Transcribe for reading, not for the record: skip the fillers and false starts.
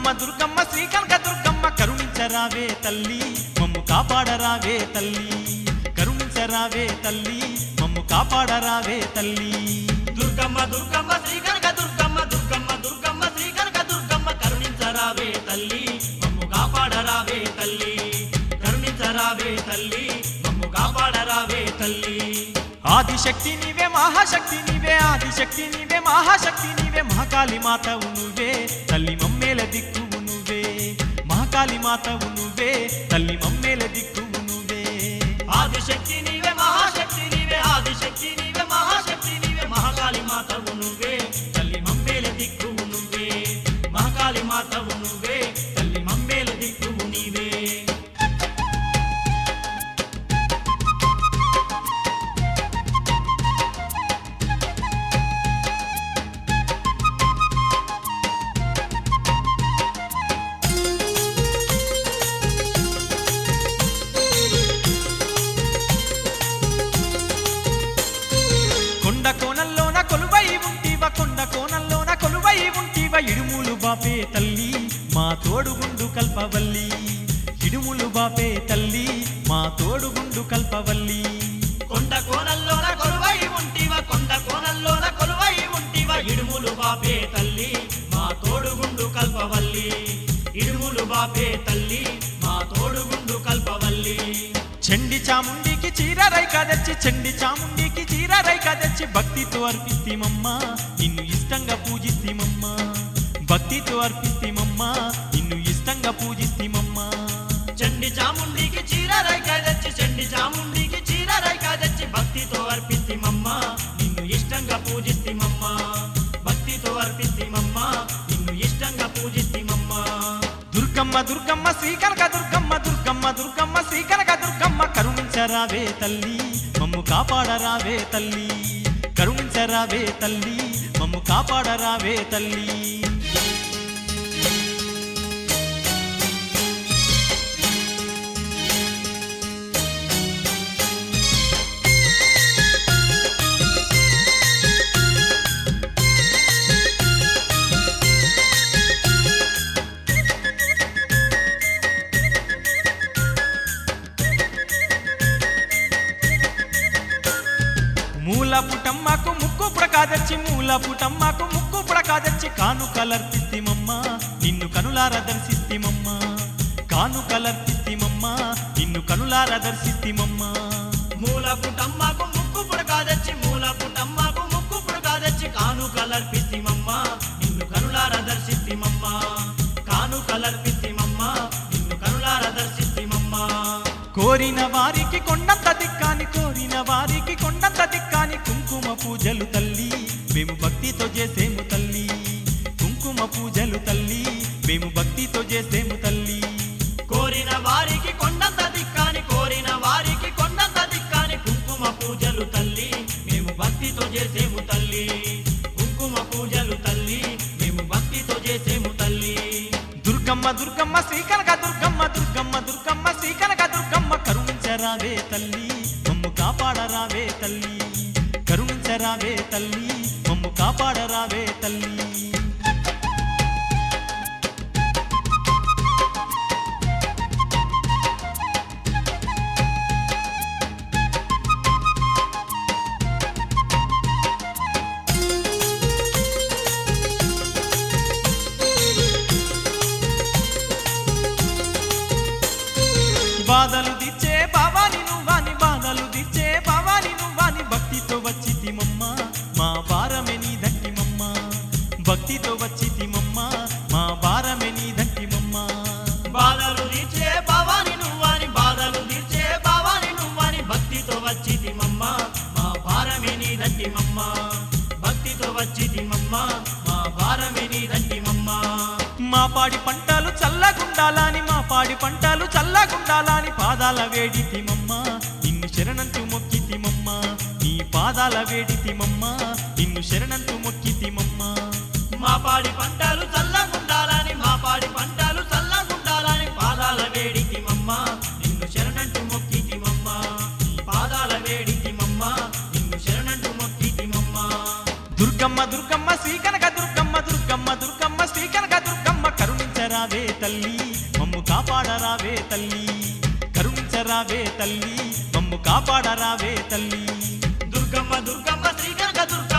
దుర్గమ్మ దుర్గమ్మ శ్రీ కనక దుర్గమ్మ కరుణించరావే తల్లి మమ్ము కాపాడరావే తల్లి కరుణించరావే తల్లి మమ్ము కాపాడరావే తల్లి దుర్గమ్మ దుర్గమ్మ శ్రీ కనక దుర్గమ్మ దుర్గమ్మ దుర్గమ్మ శ్రీ కనక దుర్గమ్మ కరుణించరావే తల్లి మమ్ము కాపాడరావే తల్లి కరుణించరావే తల్లి మమ్ము కాపాడరావే తల్లి ఆదిశక్తి నీవే మహాశక్తి నీవే ఆదిశక్తి నీవే మహాశక్తి నీవే మహాకాళి మాతవు నువ్వే తల్లి మమ్మేల దిక్కువు నువ్వే మహాకాళి మాతవు నువ్వే తల్లి మమ్మేల దిక్కువు నువ్వే ఆదిశక్తి నీవే మహాశక్తి నీవే ఆదిశక్తి నీవే మహాశక్తి నీవే మహాకాళి మాతవు నువ్వే తల్లి మమ్మేల దిక్కువు నువ్వే మహాకాళి మాతవు నువ్వే తల్లి మమ్మేల దిక్కువు నీవే కొండ కోణంలోన కొలువై ఉంటివ కొండ కోణంలోన కొలువై ఉంటివ ఇడుములు బాపే తల్లి మా తోడుగుండు కల్పవల్లి ఇడుములు బాపే తల్లి మా తోడుగుండు కల్పవల్లి కొండ కోనల్లోన కొలువై ఉంటివ కొండ కోనల్లోన కొలువై ఉంటివ ఇడుములు బాపే తల్లి మా తోడుగుండు కల్పవల్లి ఇడుములు బాపే తల్లి మా తోడుగుండు కల్పవల్లి చండి చాముండికి చీర రైక తెచ్చి చండి చాముండికి చీర రైక తెచ్చి భక్తితో అర్పిస్తీమమ్మ నిన్ను ఇష్టంగా పూజిస్తీమమ్మ భక్తితో అర్పిస్తీమమ్మ నిన్ను ఇష్టంగా పూజిస్తీమమ్మ చండి చాముండికి చీర రైక తెచ్చి చండి చాముండికి చీర రైక తెచ్చి భక్తితో అర్పిస్తిమమ్మ నిన్ను ఇష్టంగా పూజిస్తిమమ్మ భక్తితో అర్పిస్తిమమ్మ నిన్ను ఇష్టంగా పూజిస్తిమమ్మ దుర్గమ్మ దుర్గమ్మ శ్రీ కనక దుర్గమ్మ దుర్గమ్మ దుర్గమ్మ శ్రీ కనక దుర్గమ్మ కరుణించరావే తల్లి మమ్ము కాపాడరావే తల్లి కరుణించరావే తల్లి మమ్ము కాపాడరావే తల్లి మూల పుటమ్మకు ముక్కు పుడకాదచ్చి మూల పుటమ్మకు ముక్కు పుడకాదచ్చి కానుకలర్పిస్తిమమ్మ నిన్ను కనులార దర్శిస్తిమమ్మ కానుకలర్పిస్తిమమ్మ నిన్ను కనులార దర్శిస్తిమమ్మ మూల పుటమ్మకు ముక్కు పుడకాదచ్చి మూల పుటమ్మకు ముక్కు పుడకాదచ్చి కానుకలర్పిస్తిమమ్మ నిన్ను కనులార దర్శిస్తిమమ్మ కానుకలర్పిస్తిమమ్మ నిన్ను కనులార దర్శిస్తిమమ్మ కోరిన వారికి కొండంత దిక్కాని కోరిన వారికి కొండంత దిక్కాని కుంకుమ పూజలు తల్లి మేము భక్తితో చేసేము తల్లి కుంకుమ పూజలు తల్లి మేము భక్తితో చేసేము తల్లి కోరిన వారికి కొండంత దిక్కాని కోరిన వారికి కొండంత దిక్కాని కుంకుమ పూజలు తల్లి మేము భక్తితో చేసేము తల్లి కుంకుమ పూజలు తల్లి మేము భక్తితో చేసేము తల్లి దుర్గమ్మ దుర్గమ్మ శ్రీ కనక దుర్గమ్మ దుర్గమ్మ దుర్గమ్మ శ్రీ కనక దుర్గమ్మ కరుణించరావే తల్లి మమ్ము కాపాడరావే తల్లి కరుణించరావే తల్లి మమ్ము కాపాడరావే తల్లి బాధలు దిచ్చే భవాని నువ్వాని బాధలు దిచ్చే భవాని నువ్వాని భక్తితో వచ్చితిమమ్మ మా భారమే నీ దంటిమమ్మ భక్తితో వచ్చితిమమ్మ మా భారమే నీ దంటిమమ్మ బాధలు తీర్చే భవాని నువ్వని బాధలు తీర్చే భవాని నువ్వని భక్తితో వచ్చితిమమ్మ మా భారమే నీ దంటిమమ్మ భక్తితో వచ్చితిమమ్మ మా భారమే నీ దంటిమమ్మ మా పాడి పంటలు చల్లగుండాలని మా పాడి పంటలు చల్లగుండాలని పాదాల వేడితిమమ్మ నిన్ను శరణంతు మొక్కితిమమ్మ నీ పాదాల వేడితిమమ్మ నిన్ను శరణంతు మొక్కితిమమ్మ మా పాడి పంటలు చల్లగుండాలని మా పాడి పంటలు చల్లగుండాలని పాదాల వేడితిమమ్మ నిన్ను శరణంటూ మొక్కితిమమ్మ నీ పాదాల వేడితిమమ్మ నిన్ను శరణంటూ మొక్కితిమమ్మ దుర్గమ్మ దుర్గమ్మ శ్రీ కనక దుర్గమ్మ దుర్గమ్మ దుర్గమ్మ శ్రీ కనక దుర్గమ్మ కరుణించరా చూడరావే తల్లి మమ్ము కాపాడరావే తల్లి దుర్గమ్మ దుర్గమ్మ శ్రీ కనక దుర్గమ్మ